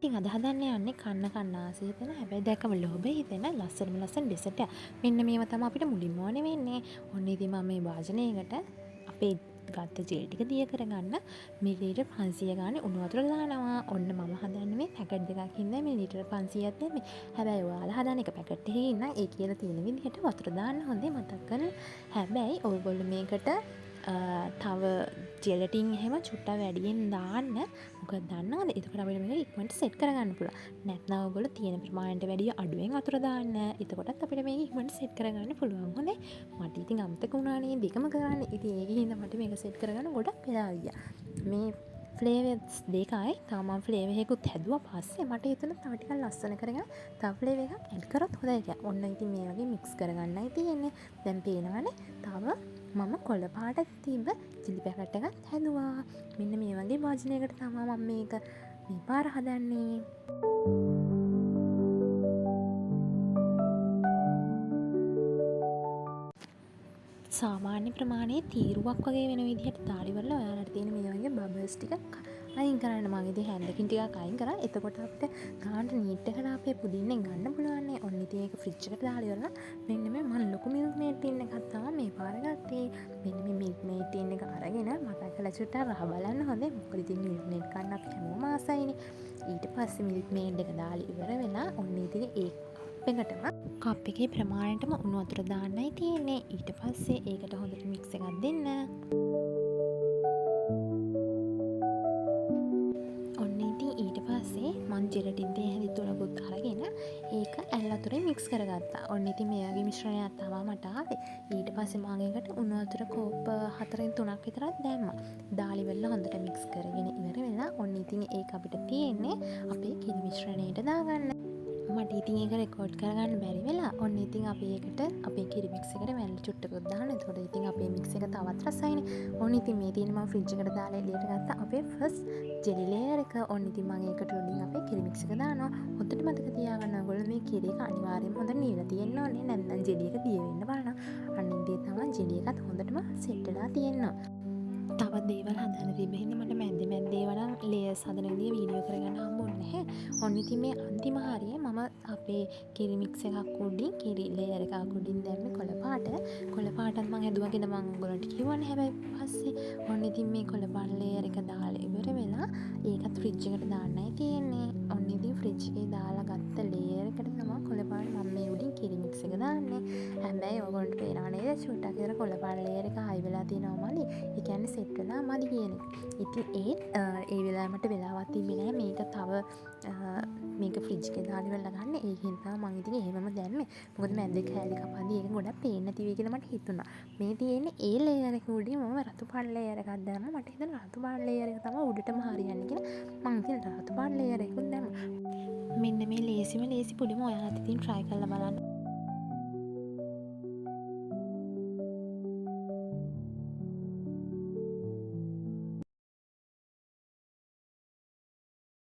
ඉතින් අද හදන්න යන්නේ කන්න ආස හිතෙන හැබැයි දැකම ලෝභ හිතෙන ලස්සනම ලස්සන ඩෙසර්ට් එකක්. මෙන්න මේව තමයි අපිට මුලින්ම ඕනේ වෙන්නේ. ඔන්න ඉතින් මම මේ වාජනයකට අපේ ගත්ත ජෙල් ටික දිය කරගන්න මිලිලීටර් 500 ගානේ උණු වතුර දානවා. ඔන්න මම හදන්නේ මේ පැකට් දෙකක් හින්දා මිලිලීටර් 500ක් දෙන්නේ. හැබැයි ඔයාලා හදන එක පැකට් එකකින් ඉන්න ඒ කියලා තියෙන විදිහට වතුර දාන්න හොඳේ මතක් කරලා. හැබැයි ඕගොල්ලෝ මේකට තව ජෙලටින් එහෙම චුට්ටක් වැඩියෙන් දාන්න. මොකද දන්නවද? එතකොට අපිට මේක ඉක්මනට සෙට් කරගන්න පුළුවන්. නැත්නම් ඔයගොල්ලෝ තියෙන ප්‍රමාණයට වැඩිය අඩුවෙන් වතුර දාන්න. එතකොටත් අපිට මේක ඉක්මනට සෙට් කරගන්න පුළුවන්. හොඳේ. මට ඉතින් අමතක වුණානේ දෙකම කරන්න. ඉතින් ඒකෙන් හින්දා මට මේක සෙට් කරගන්න ගොඩක් වෙලා ගියා. මේ ෆ්ලේවර්ස් දෙකයි තව මම ෆ්ලේවර් එකකුත් හැදුවා පස්සේ මට හිතුණා තව ටිකක් ලස්සන කරගෙන තව ෆ්ලේවර් එකක් ඇඩ් කරොත් හොඳයි කියලා. ඔන්න ඉතින් මේ වගේ මික්ස් කරගන්නයි තියෙන්නේ. දැන් පේනවනේ. තව මම කොළ පාට තිබ්බ චිලි පැකට් එකක් හැදුවා. මෙන්න මේ වගේ වාජනයකට තමයි මම මේක මේ පාර හදන්නේ. සාමාන්‍ය ප්‍රමාණයේ තීරුවක් වගේ වෙන විදිහට තාලි වල ඔයාලට තියෙන මේ වගේ බබල්ස් ටික අයින් කරන්න. මම ඉතින් හැන්ඩකින් ටිකක් අයින් කරා. එතකොට අපිට ගානට නීට් එකට අපේ පුදින්නෙන් ගන්න පුළුවන් නේ. ඔන්න ඉතින් ඒක ෆ්‍රිජ් එකට දාලා ඉවරලා මෙන්න මේ මම ලොකු මිල්ක් මේඩ් ටින් එකක් තමයි මේ පාර ගත්තේ. මෙන්න මේ මිල්ක් මේඩ් ටින් එක අරගෙන මතක් කරලා චුට්ටක් රහ බලන්න හොඳේ. මොකද ඉතින් මිල්ක් මේඩ් ගන්න අපි හැමෝම ආසයිනේ. ඊට පස්සේ මිල්ක් මේඩ් එක දාලා ඉවර වෙලා ඔන්න ඉතින් එකටම කප් එකේ ප්‍රමාණයටම උණු වතුර දාන්නයි තියෙන්නේ. ඊට පස්සේ ඒකට හොඳට මික්ස් එකක් දෙන්න. ඔන්න ඉතින් ඊට පස්සේ මං ජෙලටින් තේ හැදි තුනකුත් අරගෙන ඒක ඇල් වතුරේ මික්ස් කරගත්තා. ඔන්න ඉතින් මේ වගේ මිශ්‍රණයක් තමයි මට ආවේ. ඊට පස්සේ මම ඒකට උණු වතුර කෝප් 4න් 3ක් විතරක් දැම්මා. දාලි වෙලා හොඳට මික්ස් කරගෙන ඉවර වෙලා ඔන්න ඉතින් ඒක අපිට තියෙන්නේ අපේ කිරි මිශ්‍රණයට දාගන්න. මට ඉතින් ඒක රෙකෝඩ් කරගන්න බැරි වෙලා ඔන්න ඉතින් අපි ඒකට අපේ කිරි මික්ස් එකට වැල්ල චුට්ටකුත් දාන්න. එතකොට ඉතින් අපේ මික්ස් එක තවත් රසයිනේ. ඔන්න ඉතින් මේ තියෙන මම ෆ්‍රිජ් එකට දාලා එළියට ගත්ත අපේ ෆස්ට් ජෙලි ලේයර් එක. ඔන්න ඉතින් මම ඒකට උඩින් අපේ කිරි මික්ස් එක දානවා. හොඳට මතක තියාගන්න ඔයගොල්ලෝ මේ කිරි එක අනිවාර්යයෙන්ම හොඳට නිවලා තියෙන්න ඕනේ. නැත්නම් ජෙලි එක දිය වෙන්න බලනවා. අනිත් දේ තමයි ජෙලි එකත් හොඳටම සෙට් වෙලා තියෙනවා. තවත් දේවල් හදන්න තිබ්බ හින්දා මට මැද්දේ ඒවා නම් ලේයර්ස් හදන විදිය වීඩියෝ කරගන්න හම්බුනේ නැහැ. ඔන්න ඉතින් මේ අන්තිම හරිය මම අපේ කිරි මික්ස් එකක් උඩින් කිරි ලේයර් එකක් උඩින් දැම්මේ කොළ පාට. කොළ පාටත් මම හැදුවා කියලා මම ඔයගොල්ලන්ට කිව්වනේ. හැබැයි පස්සේ ඔන්න ඉතින් මේ කොළ පාට ලේයර් එක දාලා ඉවර වෙලා ඒකත් ෆ්‍රිජ් එකට දාන්නයි තියෙන්නේ. ඔන්න ඉතින් ෆ්‍රිජ් එකේ දාලා ගත්ත ලේයර් එකට තමයි කොළ පාට මම මේ උඩින් කිරි මික්ස් එක දාන්නේ. හැබැයි ඔයගොල්ලන්ට පේනවා නේද චුට්ටක් විතර කොළ පාට ලේයර් එක හයි වෙලා තියෙනවා මදි. ඒ කියන්නේ සෙට් වෙලා මදි කියන එක. ඉතින් ඒ වෙලාවට වෙලාවක් තිබ්බේ නැහැ මේක තව මේක ෆ්‍රිජ් එකේ දාලා ඉවරලා ගන්න. ඒකෙන් තමයි මම ඉතින් එහෙමම දැම්මේ. මොකද මැද්දේ කෑලි කපද්දී ඒක ගොඩක් පේන්න නැති වෙයි කියලා මට හිතුණා. මේ තියෙන්නේ ඒ ලේයර් එක උඩින් මම රතු පාට ලේයර් එකක් දැම්මා. මට හිතුණා රතු පාට ලේයර් එක තමයි උඩටම හරියන්නේ කියලා. මම ඉතින් රතු පාට ලේයර් එකක් දැම්මා. මෙන්න මේ ලේසිම ලේසි පුඩිම ඔයාලත් ඉතින් try කරලා බලන්න.